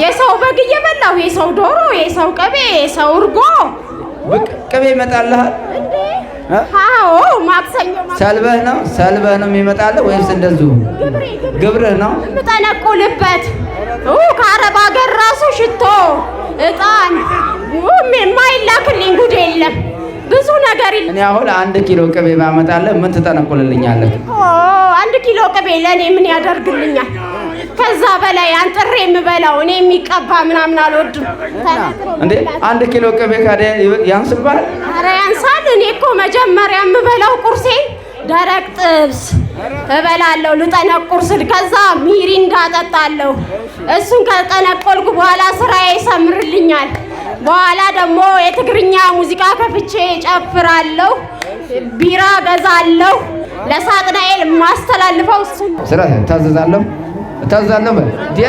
የሰው በግ እየበላሁ የሰው ዶሮ የሰው ቅቤ የሰው እርጎ ቅቤ ይመጣልሃል እንዴ? አዎ ማክሰኞ ሰልበህ ነው የሚመጣልህ ወይስ እንደዚሁ ግብርህ ነው የምጠነቁልበት? ከአረብ ሀገር ራሱ ሽቶ እጣን የማይላክልኝ ጉድ የለም። ብዙ ነገር እኔ አሁን 1 ኪሎ ቅቤ ባመጣለህ ምን ትጠነቁልልኛለህ? 1 ኪሎ ቅቤ ለእኔ ምን ያደርግልኛል? ከዛ በላይ አንጥሬ የምበላው እኔ የሚቀባ ምናምን አልወድም። እንዴ 1 ኪሎ ቅቤ ካዲያ ያንስልባል? ኧረ ያንሳል። እኔ እኮ መጀመሪያ የምበላው ቁርሴን ደረቅ ጥብስ እበላለሁ ልጠነቁር ስል፣ ከዛ ሚሪንዳ እጠጣለሁ። እሱን ከጠነቆልኩ በኋላ ስራዬ ይሰምርልኛል። በኋላ ደግሞ የትግርኛ ሙዚቃ ከፍቼ ጨፍራለሁ፣ ቢራ ገዛለሁ። ለሳጥናኤል ማስተላልፈው እሱ ስራ ታዘዛለሁ በዲያ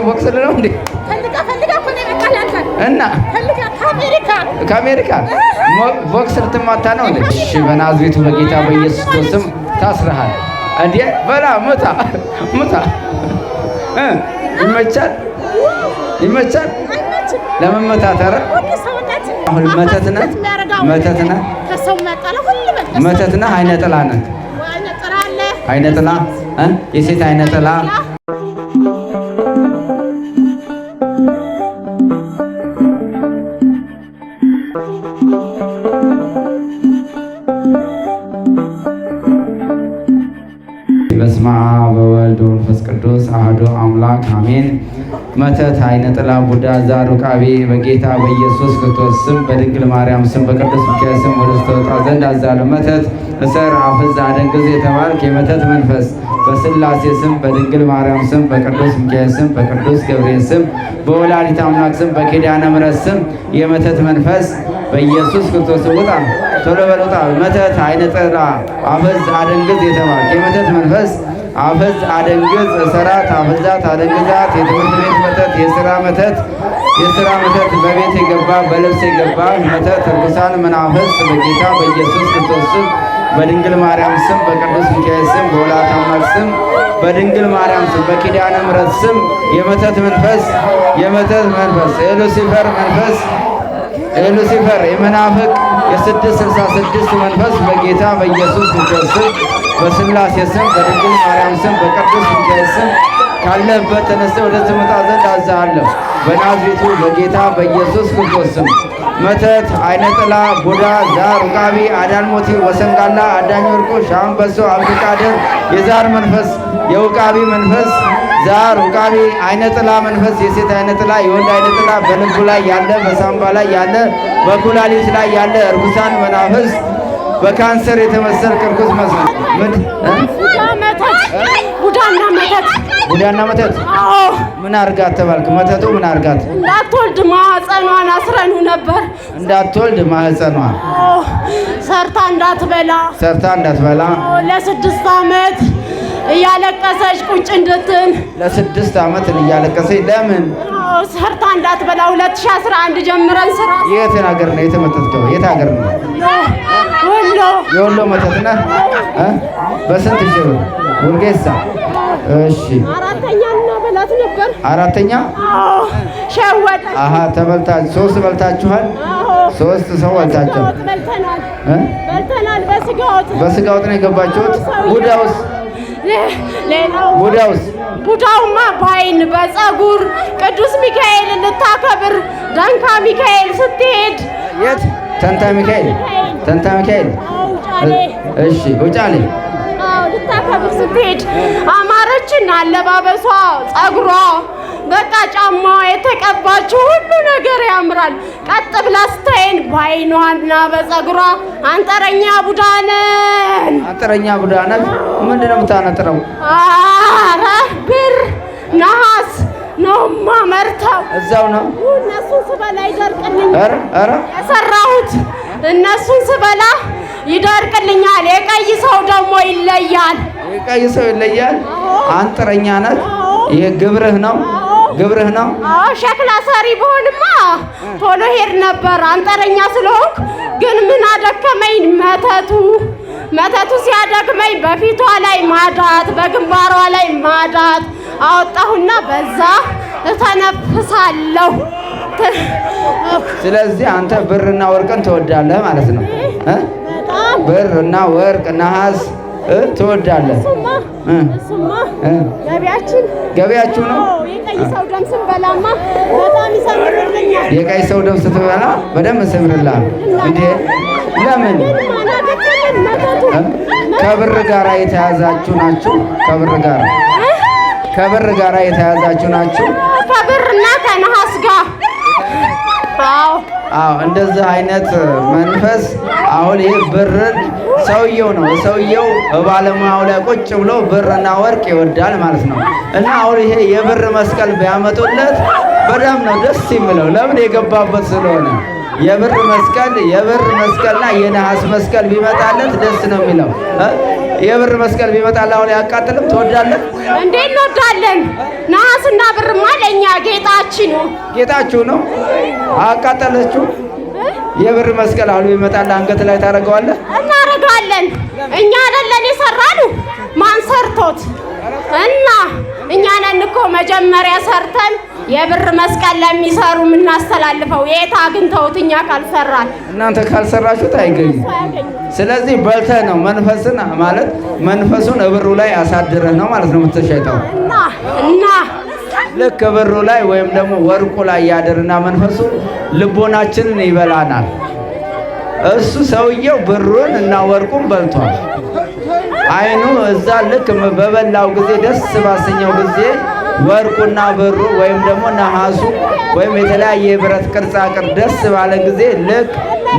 ቦክስ ነው እንዴ? ፈልጋ እኮ ነው የመጣላንተ እና ከአሜሪካ ቦክስ ልትማታ ነው እንዴ? እሺ በናዝሬቱ በጌታ በኢየሱስ ክርስቶስ ታስረሃል እንዴ? በላ ሙታ ይመቻል ለመመታት። ኧረ አሁን መተት ነህ አይነ ጥላ ነህ? አይነ ጥላ የሴት አይነ ጥላ በስመ አብ ወወልድ ወመንፈስ ቅዱስ አሐዱ አምላክ አሜን። መተት አይነ ጥላ ቡዳ ዛር ሩቃቤ በጌታ በኢየሱስ ክርስቶስ ስም በድንግል ማርያም ስም በቅዱስ ሚካኤል ስም ወደ ውስጥ ተወጣ ዘንድ አዛለሁ። መተት እሰር አፍዝ አደንግዝ የተባልክ የመተት መንፈስ በስላሴ ስም በድንግል ማርያም ስም በቅዱስ ሚካኤል ስም በቅዱስ ገብርኤል ስም በወላዲተ አምላክ ስም በኪዳነ ምሕረት ስም የመተት መንፈስ በኢየሱስ ክርስቶስ ውጣ፣ ቶሎ በል ውጣ። መተት አይነ ጥላ አፍዝ አደንግዝ የተባልክ የመተት መንፈስ አፍዝ አደንግዝ እሰራት አፍዛት አደንግዛት የትምህርት ቤት መተት የሥራ መተት በቤት የገባ በልብስ የገባ መተት ርኩሳን መናፍስት በጌታ በኢየሱስ ክርስቶስ ስም በድንግል ማርያም ስም በቅዱስ ሚካኤል ስም በወላዲተ አምላክ ስም በድንግል ማርያም ስም በኪዳነ ምሕረት ስም የመተት መንፈስ የሉሲፈር የመናፍቅ የ666 መንፈስ በጌታ በኢየሱስ ክርስቶስ ስም በስላሴ ስም በድንግል ማርያም ስም በቅዱስ ሚካኤል ስም ካለህበት ተነስተህ ወደዚህ መጣ ዘንድ አዝሃለሁ። በናዝሬቱ በጌታ በኢየሱስ ክርስቶስ ስም መተት አይነ ጥላ ቡዳ ዛር ሩቃቢ አዳልሞቲ ወሰንጋላ አዳኝ ወርቆ ሻምበሶ አብዱቃድር የዛር መንፈስ የውቃቢ መንፈስ ዛር ሩቃቢ አይነ ጥላ መንፈስ የሴት አይነ ጥላ የወንድ አይነ ጥላ በልቡ ላይ ያለ በሳምባ ላይ ያለ በኩላሊት ላይ ያለ እርኩሳን መናፍስት በካንሰር የተመሰል ቅርኩስ መስል ቡዳና መተት ምን አርጋት ተባልክ? መተቱ ምን አርጋት? እንዳትወልድ ማህፀኗን አስረኑ ነበር። እንዳትወልድ ማህፀኗን ሰርታ እንዳትበላ ለ6 ዓመት እያለቀሰች ቁጭ እንድትል ለ6 ዓመት እያለቀሰች ለምን ሰርታ እንዳትበላ 2011 ጀምረን ስራ። የት ሀገር ነው የተመተትከው? የት ሀገር ነው? የወሎ መተት ነህ? በስንት ሺህ ብር? ውርጌሳ። እሺ አራተኛ እናበላት ነበር። አራተኛ ሸወደ። ተበልታችሁ 3 በልታችኋል? 3 ሰው በልታችኋል? በልተናል። በስጋ ወጥ ነው የገባችሁት? ቡዳውማ በአይን በፀጉር ቅዱስ ሚካኤል ልታከብር ደንካ ሚካኤል ስትሄድ የት? ተንታ ሚካኤል። እሺ ውጫሌ ልታከብር ስትሄድ አማረችን። አለባበሷ፣ ፀጉሯ፣ በቃ ጫማዋ የተቀባችው ሁሉ ነገር ያምራል። ቀጥ ብላ ስታየን በአይኗና በፀጉሯ አንጥረኛ ቡዳ ነን። ምንድን ነው የምታነጥረው? ኧረ ብር ነሐስ ነው ማመርተው። እዛው ነው እነሱን ስበላ ይደርቅልኛል። የሰራሁት እነሱን ስበላ ይደርቅልኛል። የቀይ ሰው ደግሞ ይለያል። አንጥረኛ ናት። ይሄ ግብርህ ነው? ሸክላ ሰሪ በሆንማ ቶሎ ሄድ ነበር። አንጥረኛ ስለሆንኩ ግን ምን አደከመኝ? መተቱ ሲያደክመኝ በፊቷ ላይ ማዳት፣ በግንባሯ ላይ ማዳት፣ አወጣሁና በዛ እተነፍሳለሁ። ስለዚህ አንተ ብርና ወርቅን ትወዳለህ ማለት ነው። ብርና ወርቅ ነሐስ ትወዳለህ። እሱማ ገቢያችሁ ነው። የቀይ ሰው ደም ስንበላማ በጣም ይሰምርልኛል። የቀይ ሰው ደም ስትበላ በደንብ ይሰምርልሃል እንዴ? ለምን? ከብር ጋር የተያዛችሁ ናችሁ። ከብር ጋር የተያዛችሁ ናችሁ። ከብርና ከነሐስ ጋር አዎ እንደዚህ አይነት መንፈስ አሁን ይሄ ብርን ሰውየው ባለሙያው ላይ ቁጭ ብሎ ብርና ወርቅ ይወዳል ማለት ነው። እና አሁን ይሄ የብር መስቀል ቢያመጡለት በደንብ ነው ደስ የሚለው። ለምን? የገባበት ስለሆነ። የብር መስቀልና የነሐስ መስቀል ቢመጣለት ደስ ነው የሚለው። የብር መስቀል ቢመጣልህ አሁን ያቃጥልም? ትወዳለህ እንዴ? እንወዳለን። ነሐስና ብርማ ለእኛ ጌጣችሁ ነው። አቃጠለችው። የብር መስቀል አሁን ቢመጣልህ አንገት ላይ ታደርገዋለህ? እናደርጋለን። እኛ አይደለን የሰራነው? ማን ሰርቶት? እና እኛ ነን እኮ መጀመሪያ ሰርተን የብር መስቀል ለሚሰሩ የምናስተላልፈው። የት አግኝተውት? እኛ ካልሰራን። እናንተ ካልሰራችሁት አይገኝም። ስለዚህ በልተህ ነው መንፈሱን ብሩ ላይ አሳድረህ ነው ማለት ነው የምትሸጠው። እና ልክ ብሩ ላይ ወይም ደግሞ ወርቁ ላይ ያድርና መንፈሱ ልቦናችንን ይበላናል። እሱ ሰውየው ብሩን እና ወርቁን በልቷል። አይኑ እዛ ልክ በበላው ጊዜ ደስ ባሰኘው ጊዜ ወርቁና ብሩ ወይም ደግሞ ነሐሱ ወይም የተለያየ የብረት ቅርጻ ደስ ባለ ጊዜ ልክ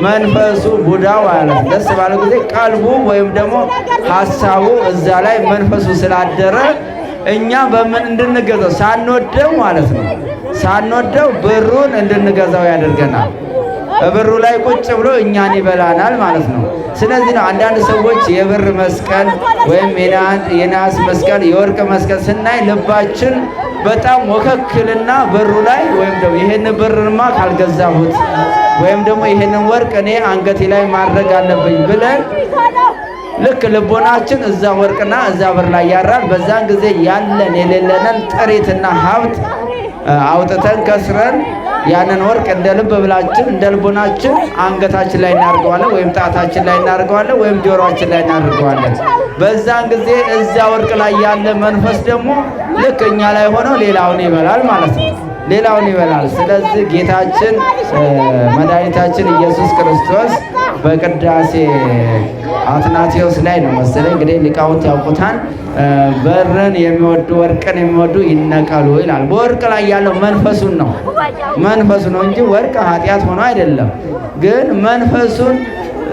መንፈሱ ቡዳው ማለት ደስ ባለ ጊዜ ቀልቡ ወይም ደግሞ ሐሳቡ እዛ ላይ መንፈሱ ስላደረ እኛ በምን እንድንገዛው ሳንወደው ማለት ነው ሳንወደው ብሩን እንድንገዛው ያደርገናል። ብሩ ላይ ቁጭ ብሎ እኛን ይበላናል ማለት ነው። ስለዚህ ነው አንዳንድ ሰዎች የብር መስቀል ወይም የነሐስ መስቀል የወርቅ መስቀል ስናይ ልባችን በጣም ወከክልና ብሩ ላይ ወይም ደግሞ ይሄን ብርማ ካልገዛሁት ወይም ደግሞ ይሄንን ወርቅ እኔ አንገቴ ላይ ማድረግ አለብኝ ብለን ልክ ልቦናችን እዛ ወርቅና እዛ ብር ላይ ያራል። በዛን ጊዜ ያለን የሌለንን ጥሪትና ሀብት አውጥተን ከስረን ያንን ወርቅ እንደ ልብ ብላችን እንደ ልቦናችን አንገታችን ላይ እናርገዋለን ወይም ጣታችን ላይ እናርገዋለን ወይም ጆሮአችን ላይ እናርገዋለን። በዛን ጊዜ እዛ ወርቅ ላይ ያለ መንፈስ ደግሞ ልክ እኛ ላይ ሆኖ ሌላውን ይበላል ማለት ነው። ሌላውን ይበላል። ስለዚህ ጌታችን መድኃኒታችን ኢየሱስ ክርስቶስ በቅዳሴ አትናቴዎስ ላይ ነው መሰለኝ እንግዲህ ሊቃውንት ያውቁታል። ብርን የሚወዱ ወርቅን የሚወዱ ይነቀሉ ይላል። በወርቅ ላይ ያለው መንፈሱን ነው መንፈሱ ነው እንጂ ወርቅ ኃጢአት ሆኖ አይደለም። ግን መንፈሱን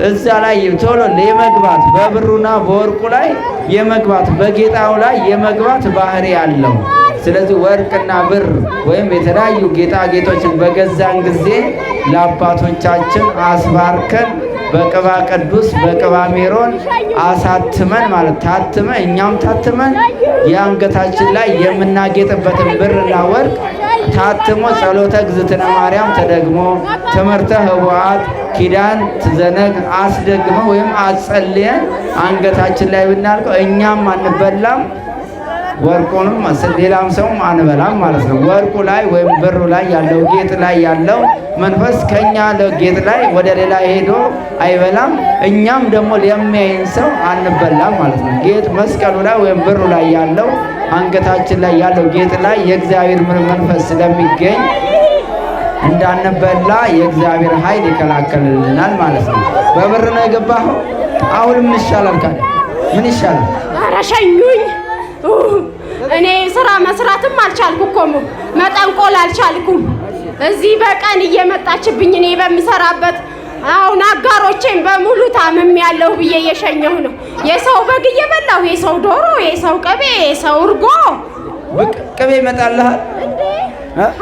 እዛ ላይ ቶሎ የመግባት በብሩና በወርቁ ላይ የመግባት በጌጣው ላይ የመግባት ባህሪ ያለው። ስለዚህ ወርቅና ብር ወይም የተለያዩ ጌጣጌጦችን በገዛን ጊዜ ለአባቶቻችን አስባርከን በቅባ ቅዱስ በቅባ ሜሮን አሳትመን ማለት ታትመን እኛም ታትመን የአንገታችን ላይ የምናጌጥበትን ብርና ወርቅ ታትሞ ጸሎተ እግዝእትነ ማርያም ተደግሞ ትምህርተ ኅቡዓት ኪዳን ትዘነግ አስደግመው ወይም አጸልየን አንገታችን ላይ ብናልቀው እኛም አንበላም ወርቁንም ሌላም ሰውም አንበላም ማለት ነው። ወርቁ ላይ ወይም ብሩ ላይ ያለው ጌጥ ላይ ያለው መንፈስ ከኛ ለጌጥ ላይ ወደ ሌላ ሄዶ አይበላም። እኛም ደግሞ ለሚያይን ሰው አንበላም ማለት ነው። ጌጥ መስቀሉ ላይ ወይም ብሩ ላይ ያለው አንገታችን ላይ ያለው ጌጥ ላይ የእግዚአብሔር መንፈስ ስለሚገኝ እንዳንበላ የእግዚአብሔር ኃይል ይከላከልልናል ማለት ነው። በብር ነው የገባኸው። አሁን ምን ይሻላል ካለ ምን ይሻላል? ኧረ ሸኙኝ። እኔ ስራ መስራትም አልቻልኩ እኮ መጠንቆል አልቻልኩም። እዚህ በቀን እየመጣችብኝ እኔ በምሰራበት አሁን አጋሮቼን በሙሉ ታምም ያለው ብዬ እየሸኘሁ ነው። የሰው በግ እየበላሁ የሰው ዶሮ፣ የሰው ቅቤ፣ የሰው እርጎ። ቅቤ ይመጣልሃል እንዴ?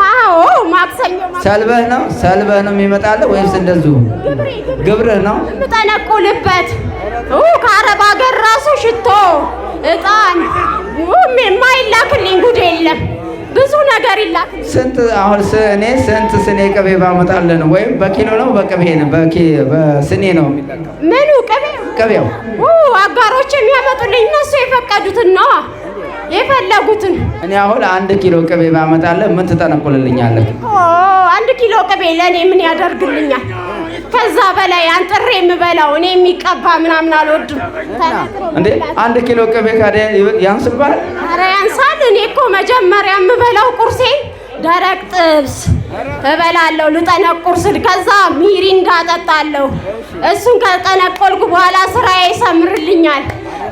አዎ ማክሰኞ ሰልበህ ነው የሚመጣልህ ወይስ እንደዚሁ ግብርህ ነው የምጠነቁልበት? ከአረብ ሀገር ራሱ ሽቶ እጣን የማይላክልኝ ጉድ የለም። ብዙ ነገር ይላክ። ስንት አሁን እኔ ስንት ስኔ ቅቤ ባመጣልህ ነው? ወይም በኪሎ ነው በቅቤ ነው በስኔ ነው የሚላከው? ምኑ ቅቤው? ቅቤው አጋሮች የሚያመጡልኝ እነሱ የፈቀዱትን ነው። የፈለጉትን። እኔ አሁን 1 ኪሎ ቅቤ ባመጣለህ ምን ትጠነቁልልኛለህ? 1 ኪሎ ቅቤ ለእኔ ምን ያደርግልኛል? ከዛ በላይ አንጥሬ የምበላው እኔ የሚቀባ ምናምን አልወድም። እንዴ 1 ኪሎ ቅቤ ካደ ያንስልባል? ኧረ ያንሳል። እኔ እኮ መጀመሪያ የምበላው ቁርሴ ደረቅ ጥብስ እበላለሁ ልጠነቁር ስል፣ ከዛ ሚሪንዳ እጠጣለሁ። እሱን ከጠነቆልኩ በኋላ ስራዬ ይሰምርልኛል።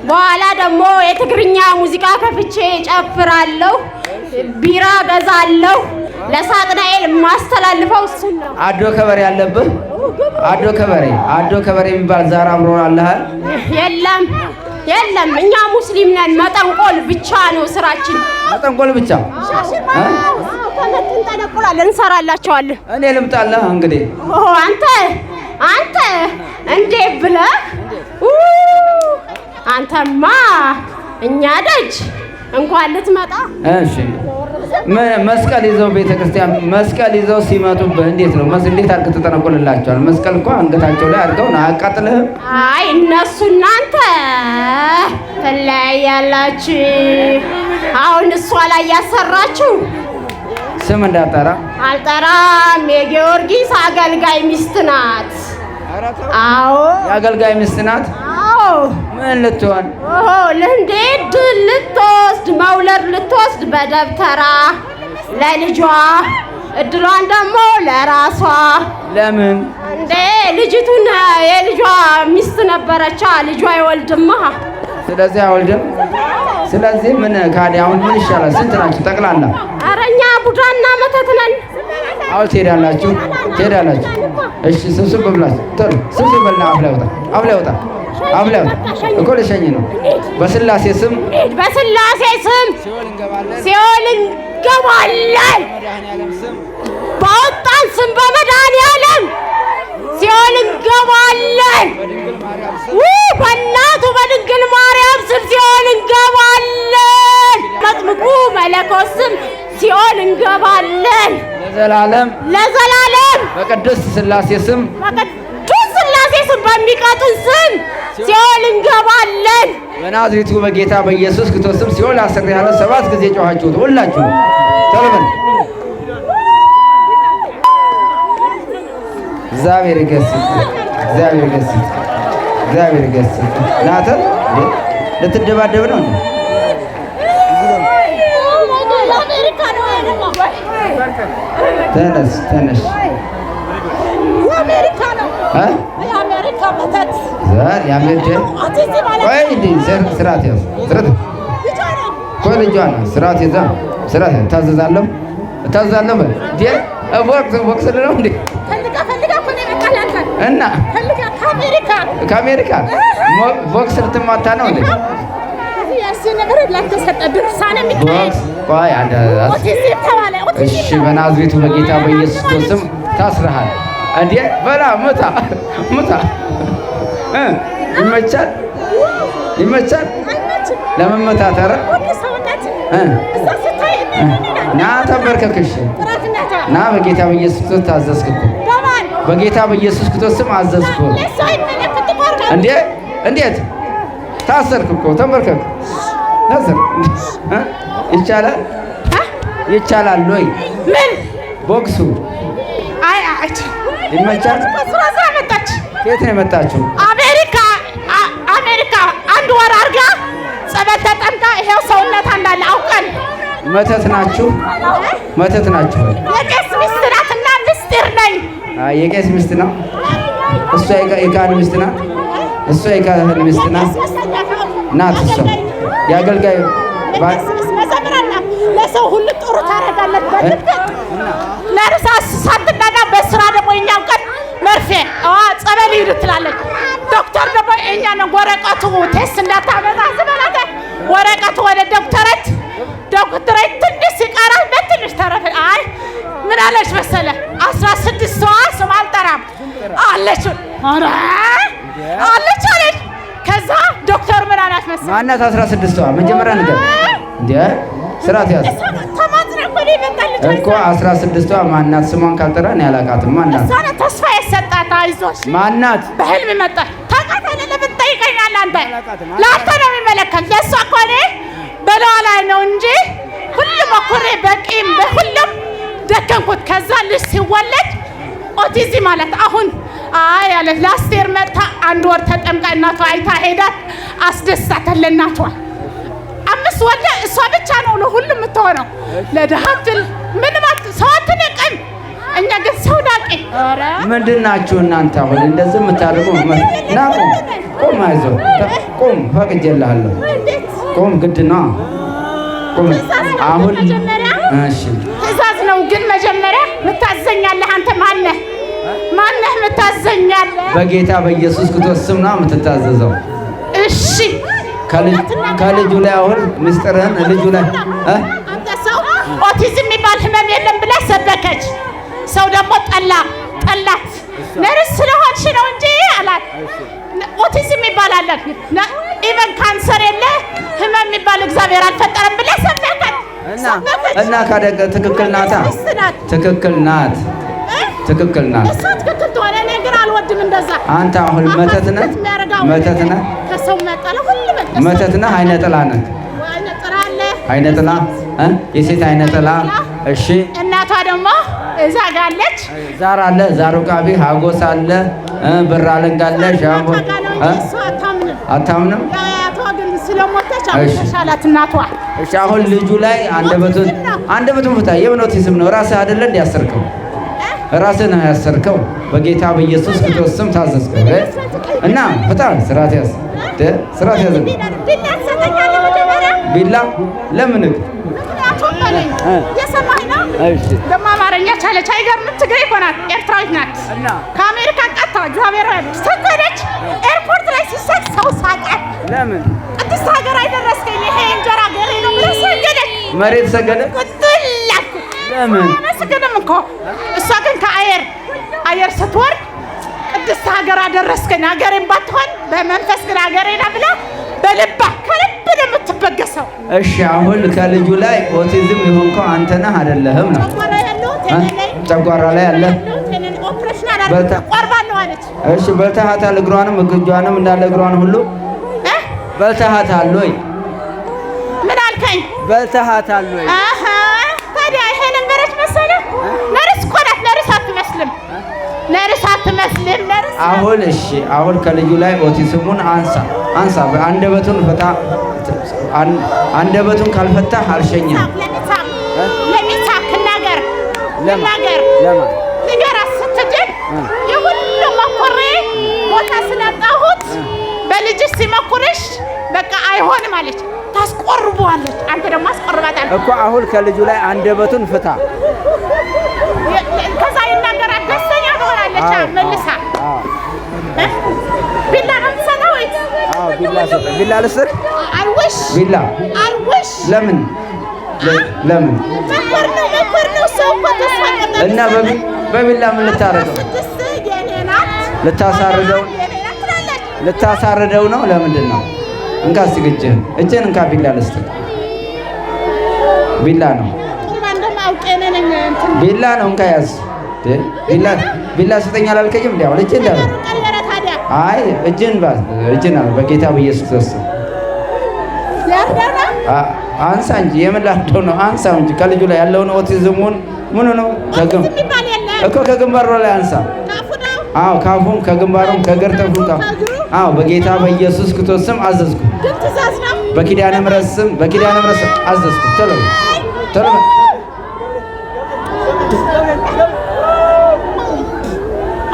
በኋላ ደግሞ የትግርኛ ሙዚቃ ከፍቼ ጨፍራለሁ፣ ቢራ ገዛለሁ። ለሳጥናኤል ማስተላልፈው እሱን ነው። አዶ ከበሬ ያለብህ? አዶ ከበሬ የሚባል ዛር አብሮ አለህ? የለም እኛ ሙስሊም ነን። መጠንቆል ብቻ ነው ስራችን። መጠንቆል ብቻ? ከመጥን ጠነቆላለን፣ እንሰራላቸዋለን። እኔ ልምጣለህ እንግዲህ? አንተ እንዴ ብለህ አንተማ እኛ ደጅ እንኳን ልትመጣ። እሺ መስቀል ይዘው ቤተክርስቲያን መስቀል ይዘው ሲመጡብህ እንዴት ነው? እንዴት አድርገህ ትጠነቁልላቸዋል? መስቀል እኮ አንገታቸው ላይ አድርገው ነው አያቃጥልህም? አይ እነሱ እናንተ ትለያያላችሁ። አሁን እሷ ላይ ያሰራችሁ ስም እንዳጠራ አልጠራም። የጊዮርጊስ አገልጋይ ሚስት ናት። አዎ የአገልጋይ ሚስት ናት። አዎ ምን ልትሆን? እንዴት ልትወስድ መውለድ ልትወስድ በደብተራ ለልጇ እድሏን ደግሞ ለራሷ። ለምን እንዴ ልጅቱን የልጇ ሚስት ነበረቻ። ልጇ አይወልድማ። ስለዚህ አይወልድም። ስለዚህ ምን ካዲ አሁን ምን ይሻላል? ስንት ናችሁ ጠቅላላ? ኧረ እኛ ቡዳና መተት ነን። አሁን ትሄዳላችሁ። እሺ ስብስብ ብላችሁ ጥሩ ስብስብ በልና አፍ ላይ ወጣ እኮ ልሸኝ ነው። በስላሴ ስም ሲኦል እንገባለን። በወጣን ስም በመድኃኒዓለም ሲኦል እንገባለን። በእናቱ በድንግል ማርያም ስም ሲኦል እንገባለን። መጥምቁ መለኮት ስም ሲኦል እንገባለን ለዘላለም። በቅድስት ስላሴ ስም በሚቀጡን ስም ሲኦል እንገባለን። በናዝሬቱ በጌታ በኢየሱስ ክርስቶስ ስም ሲኦል አስሬያለሁ። 7 ጊዜ ጮኻችሁት ሁላችሁ ቶሎ በል። እግዚአብሔር ይገስጽ። ናተ ልትደባደብ ነው እንዴ? ተነስ እና ከአሜሪካ ቦክስ ልትማታ ነው እንዴ? እሺ በናዝሬቱ በጌታ በኢየሱስ ክርስቶስ ስም ታስረሃል። እንዴ በላ ሙታ ይመቻል ለመመታት። ኧረ ና ተንበርከክሽ ና። በጌታ በኢየሱስ ክርስቶስ ታዘዝክ እኮ። በጌታ በኢየሱስ ክርስቶስ ስም አዘዝኩ። እንዴት ታሰርክ እኮ። ተንበርከክ። ይቻላል ወይ? ምን ቦክሱ ይመቻል? ከየት ነው የመጣችው? አሜሪካ 1 ወር አድርጋ ጸበል ተጠምቃ ይሄው ሰውነት እንዳለ አውቀን። መተት ናችሁ? የቄስ ሚስት ናትና ምስጢር ነኝ። የቄስ ሚስት ነው እሷ። የካህን ሚስት ናት እሷ። የካህን ሚስት ናት። እሷ የአገልጋይ ለሰው ሁሉ ጥሩ ታደርጋለች። ለርሳስ ሳትናና በስራ ደግሞ እኛው ቀን መርፌ ጸበል ይሄድ ትላለች። ዶክተር ደግሞ እኛን ወረቀቱ ቴስት እንዳታመጣ ዝበላተ ወረቀቱ ወደ ዶክተረት ትንሽ ሲቀራት በትንሽ ተረፈ። አይ ምን አለች መሰለ 16 ሰዋ ስም አልጠራም አለች አለች። ከዛ ዶክተር ምን አላት መሰለ? ማናት 16 ሰዋ? መጀመሪያ ነገር እንዴ ስራት ያዝ እኮ 16ቷ ማናት? ስሟን ካልጠራን ያላቃትም። ማናት? እሷ ናት ተስፋ የሰጣት። አይዞሽ ማናት? በህልም መጣ ታውቃታለህ? ለምን ትጠይቀኛለህ አንተ? ለአንተ ነው የሚመለከት። ለእሷ እኮ እኔ በላዋ ላይ ነው እንጂ ሁሉም ሞክሬ በቂም በሁሉም ደከምኩት። ከዛ ልጅ ሲወለድ ኦቲዝም ማለት አሁን አይ ያለ ላስቴር መጣ 1 ወር ተጠምቃ እናቷ አይታ ሄዳት አስደስታታል። ለእናቷ 5 ወልዳ እሷ ብቻ ነው ለሁሉም የምትሆነው። ለድሃትል ምንም ሰው አትንቅም። እኛ ግን ሰው ናቂ። ኧረ ምንድናችሁ እናንተ አሁን እንደዚህ የምታደርጉ? ና ቁም፣ አይዞህ ቁም፣ ፈቅጄልሃለሁ። ቁም፣ ግድ ነው ቁም። አሁን እሺ ትእዛዝ ነው ግን መጀመሪያ ምታዘኛለህ አንተ ማነህ? ማነህ ምታዘኛለህ? በጌታ በኢየሱስ ክርስቶስ ስም ነው የምትታዘዘው። እሺ ከልጁ ላይ አሁን ምስጢርህን ልጁ ላይ አንተ ሰው ኦቲዝም የሚባል ህመም የለም ብላ ሰበከች። ሰው ደግሞ ጠላት። ነርስ ስለሆንሽ ነው እንጂ አላት። ኦቲዝም ይባላል ኢቨን ካንሰር የለ ህመም የሚባል እግዚአብሔር አልፈጠረም ብላ ሰበከች። እና ካደገ ትክክል ናታ። ትክክል ናት። እሷ ትክክል ትሆነ። እኔ ግን አልወድም እንደዛ። አንተ አሁን መተት ነህ። ከሰው መጣለ ሁሉም መተት ነህ። አይነ ጥላ ነህ። አይነ ጥላ የሴት አይነ ጥላ። እሺ እናቷ ደግሞ እዛ ጋለች። ዛር አለ፣ ዛሩ ቃቢ ሀጎስ አለ፣ ብር አለንጋለ ሻምቦ አታምንም። ያያቷ ግን ስለሞተች አሻላት እናቷ። እሺ አሁን ልጁ ላይ አንደበቱን ፍታ። የምን ኦቲዝም ነው? ራስህ አይደለ እንደ ያሰርከው? ራስህ ነው ያሰርከው። በጌታ በኢየሱስ ክርስቶስ ስም ታዘዝከው እና ፍታ። ስርዓት ያዝ፣ ስርዓት ያዝ። ቢላ ለምን የሰማይ ነው ደግሞ አማርኛ ቻለች። አይገርምም? ትግሬ እኮ ናት፣ ኤርትራዊት ናት። ከአሜሪካ ቀጥታ እግዚአብሔር ሰገደች። ኤርፖርት ላይ ሲሰጥ ሰው ሳቀ። ለምን? ቅድስት ሀገር አይደረስከኝ ይሄ እንጀራ ገሬ ነው ብላ ሰገደች። መሬት ሰገደ። ቁጥላኩ ለምን? መስገደም እኮ እሷ ግን ከአየር ስትወርድ ቅድስት ሀገር አደረስከኝ፣ ሀገሬን ባትሆን በመንፈስ ግን ሀገሬና ብላ በልባ ከልብ ነው የምትበገሰው። እሺ አሁን ከልጁ ላይ ኦቲዝም የሆንከው አንተ ነህ አይደለህም? ነው ጨጓራ ላይ አለ። እሺ በልተሃታል? እግሯንም እጇንም እንዳለ እግሯን ሁሉ በልተሃታል ወይ? ምን አልከኝ? በልተሃታል ወይ? ታዲያ ይሄ ነበረች መሰለህ? ነርስ እኮ ናት። ነርስ አትመስልም። አሁን እሺ አሁን ከልጁ ላይ ኦቲዝሙን አንሳ። አንደበቱን ፈታ። አንደበቱን ካልፈታህ አልሸኝም። ለሚሳክ ነገር ንገራ ስትድን የሁሉም መኮሬ ቦታ ስላጣሁት በልጅሽ ሲመኩርሽ በቃ አይሆንም አለች። ታስቆርበዋለች። አንተ ደግሞ አስቆርባታለህ እኮ። አሁን ከልጁ ላይ አንደበቱን ፍታ። ከዛ ይናገራል። ደስተኛ ትሆናለች መልሳ። ቢላ ነው የምትሰጠው ወይ? አዎ ቢላ ሰጠ። ቢላ ልስጥ? አይውሽ ቢላ አይውሽ። ለምን መኮር ነው ሰው እኮ ተስፋ ቀጠለ እና በቢላ ምን ልታረገው? ልታሳርደው ነው? ለምንድን ነው? እንካ እስኪ እጅህን እንካ። ቢላ ልስጥ? ቢላ ነው ቢላ ነው። እንካ ያዝ። ቢላ ስጠኝ አላልከኝም? እንዴ አሁን እጅህን እንዳለ አይ እጅህን አለ በጌታ በኢየሱስ ክርስቶስ አንሳ እንጂ የምን ላድርገው ነው? አንሳው እንጂ ከልጁ ላይ ያለውን ኦቲዝሙን ምን ነው ከግንባሩ ላይ አንሳ። አዎ ካፉም ከግንባሩም ከገርጠፉም አዎ በጌታ በኢየሱስ ክርስቶስ ስም አዘዝኩ። በኪዳነ ምሕረት ስም አዘዝኩ። ቶሎ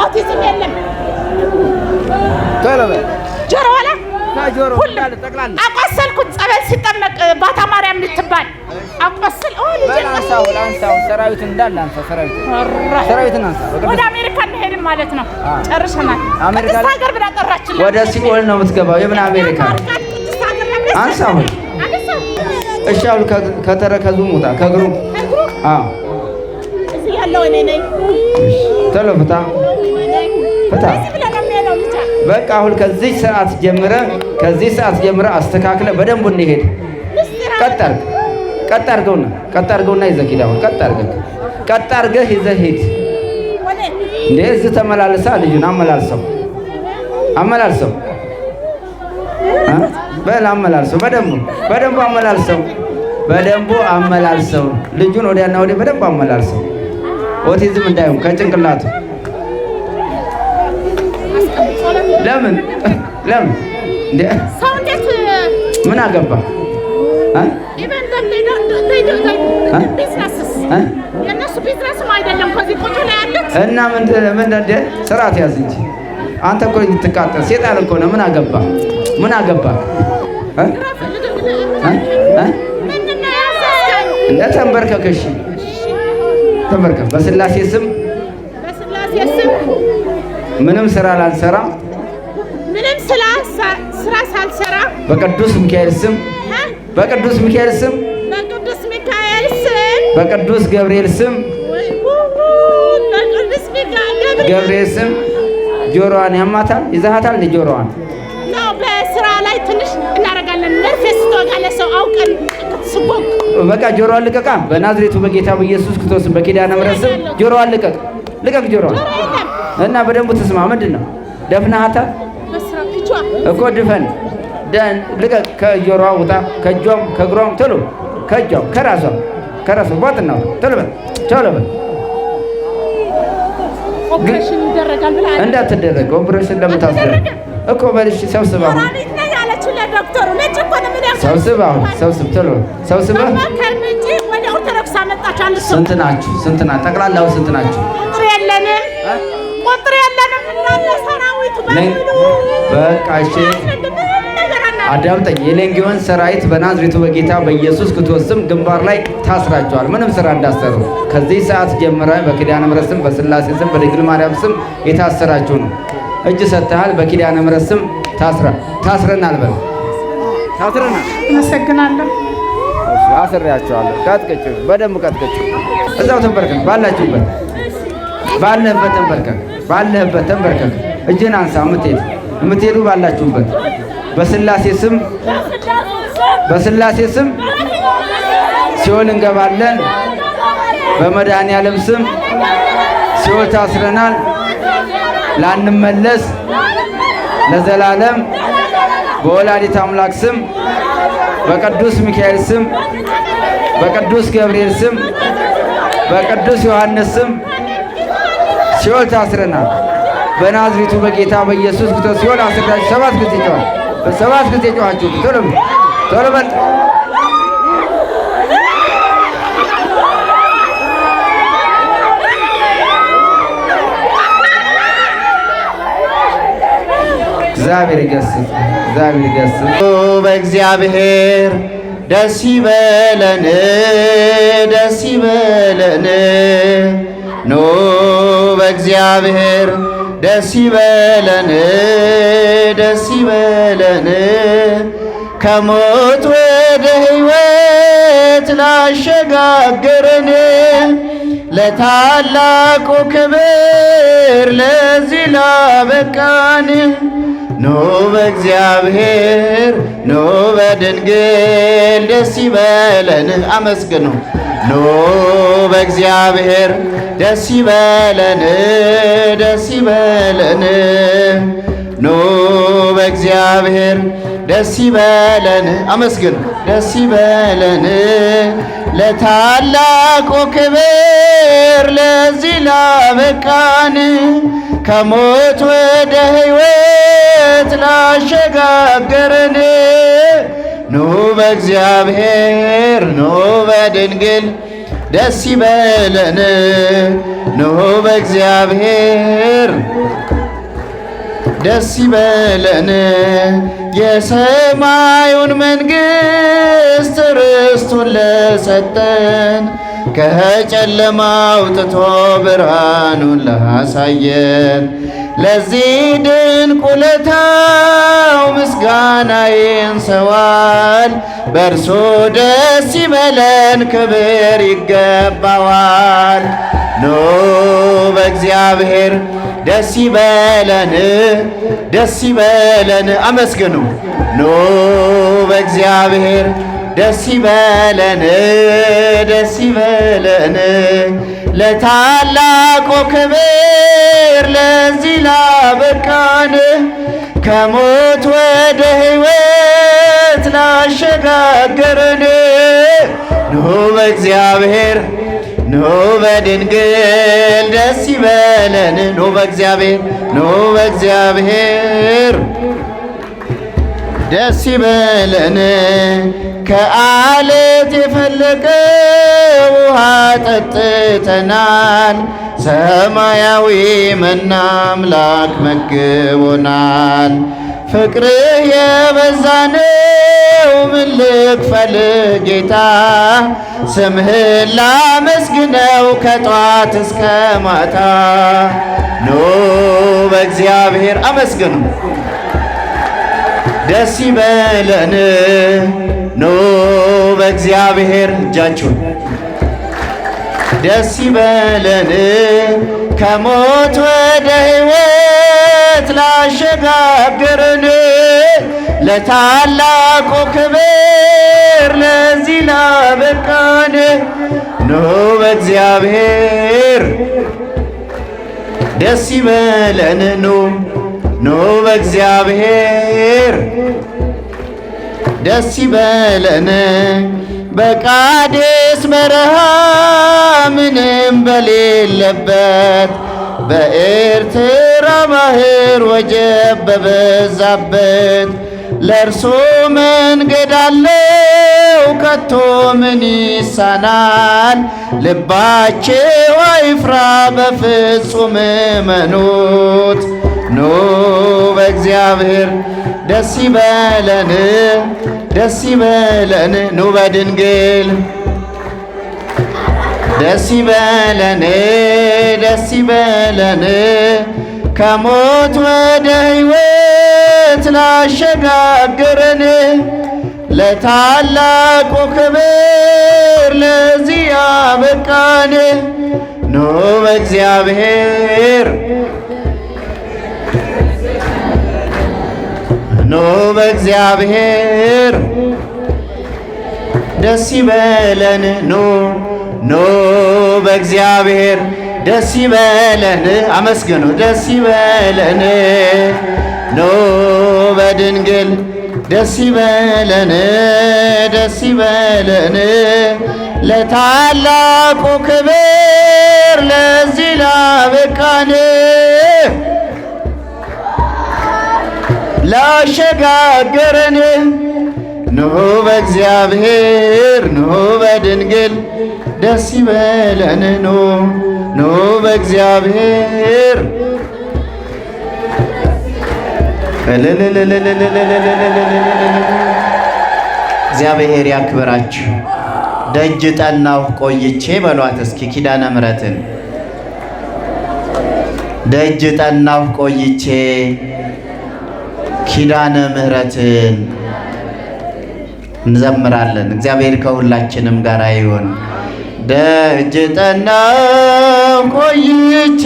ኦቲዝም የለም። ጆሮ ሁሉ አቆሰልኩት። ጸበል ሲጠመቅ ባታ ማርያም ልትባል አቆስል ሰራዊት እንዳለ ሰራዊትን አንሳ። ወደ አሜሪካ እንሄድም ማለት ነው። ጨርሰናል። ቅድስት ሀገር ብላ ጠራችልን። ወደ ሲኦል ነው የምትገባው። የምን አሜሪካ? አንሳ አሁን። እሺ አሁን ከተረከዙ ሙጣ ከእግሩ እዚህ ያለው እኔ ነኝ። ቶሎ ፍታ። በቃ አሁን ከዚህ ሰዓት ጀምረ አስተካክለ በደንቡ እንሄድ። ቀጥ አድርገውና ይዘህ ሂድ። አሁን ቀጥ አድርገህ ይዘህ ሂድ። እንዴ እዚህ ተመላለሳ ልጁን አመላልሰው በል አመላልሰው፣ በደንቡ አመላልሰው። ልጁን ወዲያና ወዲህ በደንብ አመላልሰው። ኦቲዝም እንዳይሆን ከጭንቅላቱ ለምን እንዴ ሰው እንዴት ምን አገባ? የእነሱ ቢዝነስም አይደለም ከዚህ ቁጭ ላይ ያሉት እና ምን እንደ ስርዓት ያዝ እንጂ አንተ እኮ የምትቃጠል ሴጣን እኮ ነው። ምን አገባ? እንደ ተንበርከከሽ ተንበርከክ። በስላሴ ስም ምንም ስራ ላልሰራ ስራ ሳልሰራ በቅዱስ ሚካኤል ስም በቅዱስ ገብርኤል ስም ጆሮዋን ያማታል። ይዛሃታል እንደ ጆሮዋን ነው። በስራ ላይ ትንሽ እናደርጋለን። ነርፌስ ተወጋለ ሰው አውቀን ስቦክ በቃ ጆሮዋን ልቀቃ። በናዝሬቱ በጌታ በኢየሱስ ክርስቶስ በኪዳነ ምሕረት ስም ጆሮዋን ልቀቅ ጆሮዋን እና በደንቡ ትስማ። ምንድን ነው ደፍናሃታል እኮ ድፈን ልቀቅ። ከጆሮዋ ውጣ፣ ከእጇም ከእግሯም ቶሎ ከእጇም ከራሷ ባጥናው ቶሎ በል ኦፕሬሽን ይደረጋል ብላ እንዳትደረግ ኦፕሬሽን ለምታስደረግ እኮ በልሽ ሰብስባ ያለችው ለዶክተሩ ነጭ እኮ ነው። ምን ያክል ሰብስብ ቶሎ ሰብስበህ ከመጪ ወደ ኦርቶዶክስ አመጣች። አንድ ሰው ስንት ናችሁ? ጠቅላላው ስንት ናችሁ? ቁጥር የለንም እናለ ሰራዊቱ በቃ እሺ አዳምጠኝ። የሌንጊዮን ሰራዊት በናዝሬቱ በጌታ በኢየሱስ ክርስቶስ ስም ግንባር ላይ ታስራችኋል። ምንም ስራ እንዳሰሩ ከዚህ ሰዓት ጀምረ በኪዳነ ምሕረት ስም በስላሴ ስም በድንግል ማርያም ስም የታሰራችሁ ነው። እጅ ሰጥተሃል። በኪዳነ ምሕረት ስም ታስረናል። ታስረናል። አመሰግናለሁ። አስሬያችኋለሁ። ቀጥቅጩ፣ በደንብ ቀጥቅጩ። እዛው ተንበርከክ፣ ባለህበት ተንበርከክ። እጅን አንሳ። የምትሄዱ ባላችሁበት በስላሴ ስም ሲኦል እንገባለን። በመድኃኔዓለም ስም ሲኦል ታስረናል። ላንመለስ ለዘላለም በወላዲተ አምላክ ስም በቅዱስ ሚካኤል ስም በቅዱስ ገብርኤል ስም በቅዱስ ዮሐንስ ስም ሲኦል ታስረናል። በናዝሬቱ በጌታ በኢየሱስ ክርስቶስ ሲኦል አስራችሁ 7 ጊዜ ጮኻችሁ። በ7 ጊዜ ጮኻችሁ። ቶሎ በል። እግዚአብሔር ይገስጽ። በእግዚአብሔር ደስ ይበለን ኖ በእግዚአብሔር ደስ ይበለን ከሞት ወደ ሕይወት ላሸጋገረን ለታላቁ ክብር ለዚህ ላበቃን ኖ በእግዚአብሔር ኖ በድንግል ደስ ይበለን። አመስግኑ። ኖ በእግዚአብሔር ደስ ይበለን ኖ በእግዚአብሔር ደስ ይበለን። አመስግኑ። ደስ ይበለን ለታላቁ ክብር ለዚህ ላበቃን ከሞት ወደ ሕይወት ላሸጋገረን ኑ በእግዚአብሔር ኑ በድንግል ደስ ይበለን ኑ በእግዚአብሔር ደስ ይበለን የሰማዩን መንግሥት ርስቱን ለሰጠን ከጨለማ አውጥቶ ብርሃኑን ላሳየን ለዚህ ድንቅ ውለታው ምስጋና ይንሰዋል። በእርሱ ደስ ይበለን ክብር ይገባዋል። ኑ በእግዚአብሔር ደስ ይበለን አመስግኑ። ኑ በእግዚአብሔር ደስ ይበለን ለታላቁ ክብር ለዚህ ላበቃን ከሞት ወደ ሕይወት ሕይወት ላሸጋገረን ኑ በእግዚአብሔር ኑ በድንግል ደስ ይበለን ኑ በእግዚአብሔር ኑ በእግዚአብሔር ደስ ይበለን ከአለት የፈለቀ ውሃ ጠጥተናል ሰማያዊ መና አምላክ መግቦናል ፍቅርህ የበዛ ነው ምን ልክፈል ጌታ ስምህን ላመስግነው ከጧት እስከ ማታ ኑ በእግዚአብሔር አመስግኑ ደስ ይበለን ኑ በእግዚአብሔር እጃችሁን ደስ ይበለን ከሞት ወደ ሕይወት ላሸጋገረን ለታላቁ ክብር ለዚህ ላበቃን ኑ በእግዚአብሔር ደስ ይበለን ኑ በእግዚአብሔር ደስ ይበለን በቃዴስ በረሃ ምንም በሌለበት በኤርትራ ባህር ወጀብ በበዛበት ለእርሱ መንገድ አለው ከቶ ምን ይሳናል ልባቸው አይፍራ በፍጹም እመኑት ኑ በእግዚአብሔር ደስ ይበለን ደስ ይበለን ኑ በድንግል ደስ ይበለን ደስ ይበለን ከሞት ወደ ሕይወት ላሸጋገረን ለታላቁ ክብር ለዚህ ያበቃን ኑ በእግዚአብሔር ኑ በእግዚአብሔር ደስ ይበለን ኑ በእግዚአብሔር ደስ ይበለን አመስግኑ ደስ ይበለን ኑ በድንግል ደስ ይበለን ደስ ይበለን ለታላቁ ክብር ለዚህ ላበቃን ላሸጋገረን ኑ በእግዚአብሔር ኑ በድንግል ደስ ይበለን ኑ በእግዚአብሔር እግዚአብሔር ያክብራችሁ። ደጅ ጠናሁ ቆይቼ በሏት እስኪ ኪዳነ ምሕረትን ደጅ ጠናሁ ቆይቼ ኪዳነ ምሕረትን እንዘምራለን። እግዚአብሔር ከሁላችንም ጋር ይሁን። ደጅ ጠናሁ ቆይቼ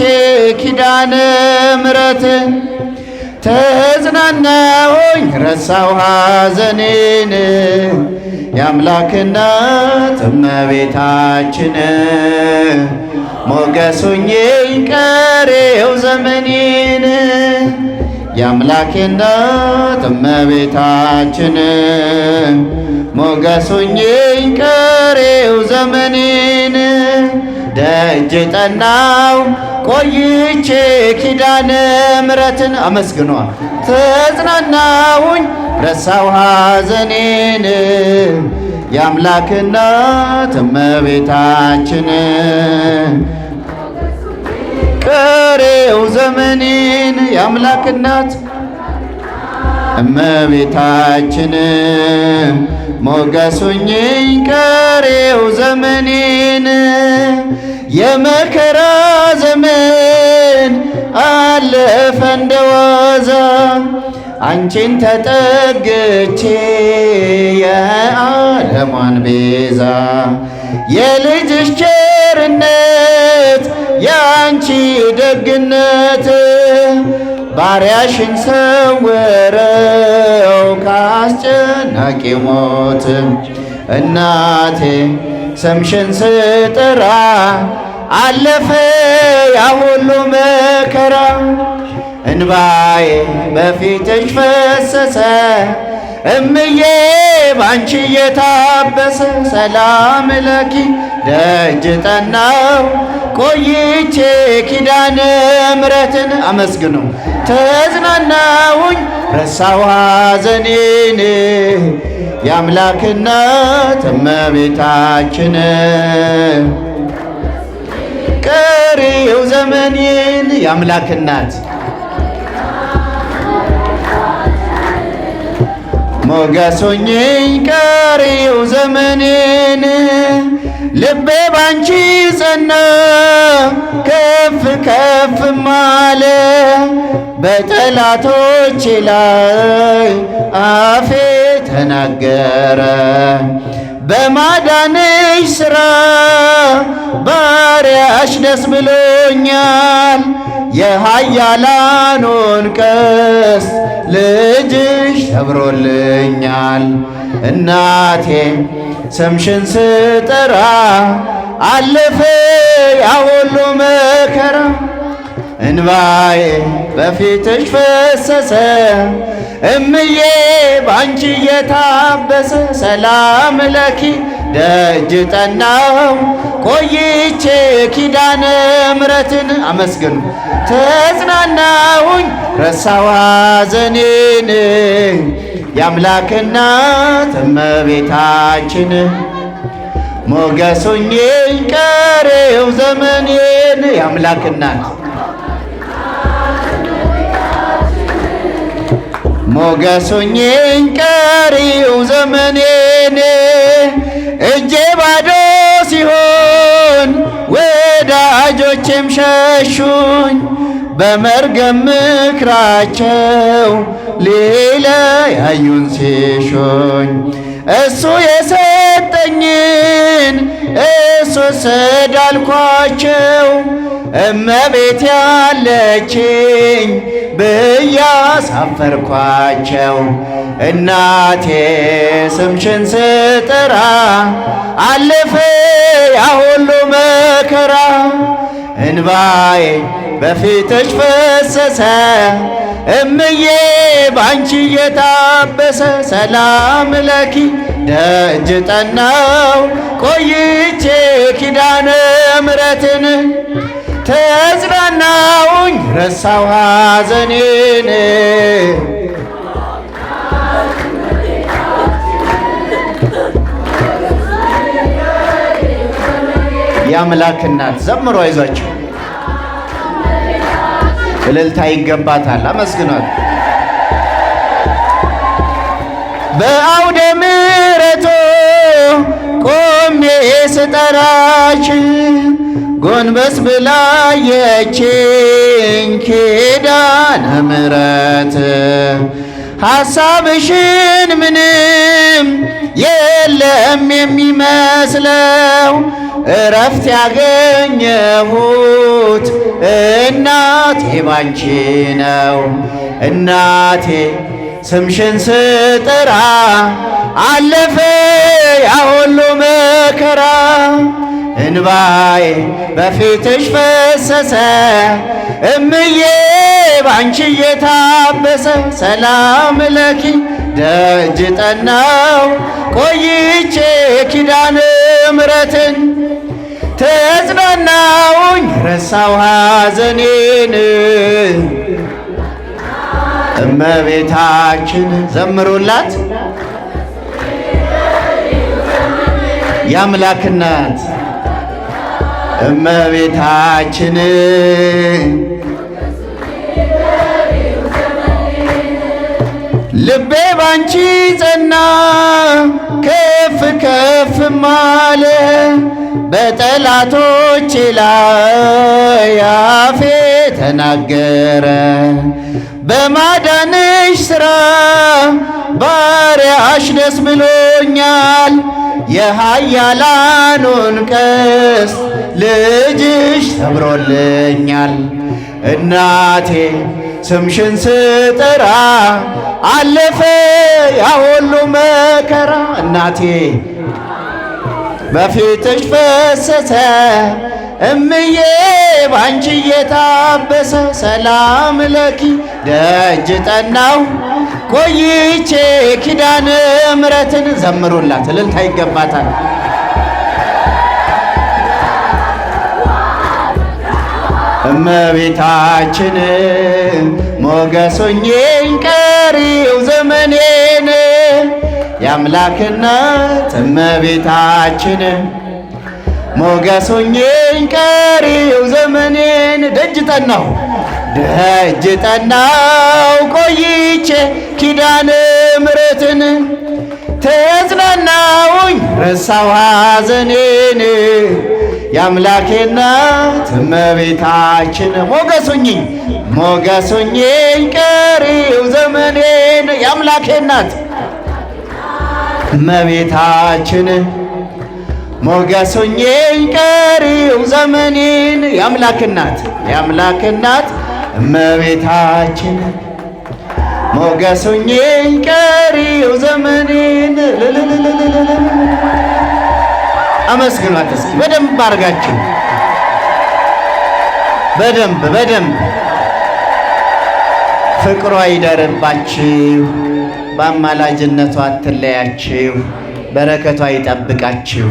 ኪዳነ ምሕረትን ተጽናናሁኝ ረሳሁ ሐዘኔን የአምላክ እናት እመቤታችን ሞገስ ሁኚኝ ቀሪው ዘመኔን የአምላክ እናት እመቤታችን ሞገስ ሁኚኝ ቀሪው ዘመኔን ደጅ ጠናሁ ቆይቼ ኪዳነ ምሕረትን አመስግኗ ተጽናናሁኝ ረሳሁ ሐዘኔን የአምላክ እናት እመቤታችን ቀሪው ዘመኔን የአምላክ እናት እመቤታችን ሞገስ ሁኚኝ ቀሪው ዘመኔን የመከራ ዘመን አለፈ እንደዋዛ አንቺን ተጠግቼ የዓለሟን ቤዛ የልጅሽ ቸርነት የአንቺ ደግነት ባሪያሽን ሰወረው ከአስጨናቂ ሞት እናቴ ስምሽን ስጠራ አለፈ ያ ሁሉ መከራ እንባዬ በፊትሽ ፈሰሰ እምዬ ባንቺ የታበሰ ሰላም ለኪ ደጅ ጠናው ቆይቼ ኪዳነ ምሕረትን አመስግኑ ተዝናናውኝ ረሳው ሐዘኔን የአምላክ እናት እመቤታችን ቀሪው ዘመኔን የአምላክ እናት ሞገስ ሆኜኝ ቀሪው ዘመኔን ልቤ ባንቺ ጸና ከፍ ከፍም አለ በጠላቶቼ ላይ አፌ ተናገረ በማዳንሽ ሥራ ባሪያሽ ደስ ብሎኛል የኃያላኑን ቀስት ልጅሽ ሰብሮልኛል እናቴ ስምሽን ስጠራ አለፈ ያ ሁሉ መከራ እንባዬ በፊትሽ ፈሰሰ እምዬ ባንቺ የታበሰ ሰላም ለኪ ደጅ ጠናው ቆይቼ ኪዳነ ምሕረትን አመስግኑ ተጽናናውኝ ረሳው ሐዘኔን የአምላክ እናት እመቤታችን ሞገስ ሆኜኝ ቀሪው ዘመኔን የአምላክ እናት ሞገስ ሆኜኝ ቀሪው ዘመኔን እጄ ባዶ ሲሆን ወዳጆቼም ሸሹኝ በመርገም ምክራቸው ሊለያዩን ሲሹኝ እሱ የሰጠኝን እሱ ወሰዳልኳቸው እመቤት ያለችኝ ብያሳፈርኳቸው እናቴ ስምሽን ስጠራ አለፈ ያ ሁሉ መከራ እንባዬ በፊትሽ ፈሰሰ እምዬ ባንቺ የታበሰ ሰላም ለኪ ደጅ ጠናው ቆይቼ ኪዳነ ምሕረትን ተጽናናውኝ ረሳው ሐዘኔን የአምላክ እናት ዘምሮ አይዟቸው እልልታ ይገባታል አመስግኗት በአውደ ምሕረቱ ቆሜ ስጠራች ጎንበስ ብላ የችኝ ኪዳነ ምሕረት ሐሳብሽን ምንም የለም የሚመስለው እረፍት ያገኘሁት እናቴ ባንቺ ነው እናቴ ስምሽን ስጠራ አለፈ ያ ሁሉ መከራ እንባዬ በፊትሽ ፈሰሰ እምዬ ባንቺ የታበሰ ሰላም ለኪ ደጅ ጠናው ቆይቼ ኪዳነ ምሕረትን ተጽናናውኝ ረሳው ሐዘኔን እመቤታችን ዘምሩላት የአምላክ እናት እመቤታችን ልቤ ባንቺ ጸና ከፍ ከፍ ማለ በጠላቶቼ ላይ አፌ ተናገረ በማዳንሽ ሥራ ባሪያሽ ደስ ብሎኛል የኃያላኑን ቀስት ልጅሽ ሰብሮልኛል እናቴ ስምሽን ስጠራ አለፈ ያ ሁሉ መከራ እናቴ በፊትሽ ፈሰሰ እምዬ ባንቺ የታበሰ ሰላም ለኪ ደጅ ጠናው ቆይቼ ኪዳነ ምሕረትን ዘምሩላት፣ እልልታ ይገባታል። እመቤታችን ሞገሶኜኝ ቀሪው ዘመኔን የአምላክ እናት እመቤታችን ሞገሶኜኝ ቀሪው ዘመኔን ደጅ ጠናው ቆይቼ ኪዳነ ምሕረትን ተጽናናውኝ ረሳው ሐዘኔን የአምላኬ እናት እመቤታችን ሞገሶኜኝ ቀሪው ዘመኔን የአምላኬ እናት እመቤታችን ሞገሶኜኝ ቀሪው ዘመኔን የአምላክ እናት እመቤታችን ሞገሶኜኝ ቀሪው ዘመኔን። አመስግኗት እስኪ በደንብ አድርጋችሁ በደንብ ፍቅሯ ይደርባችሁ፣ በአማላጅነቷ አትለያችሁ፣ በረከቷ ይጠብቃችሁ።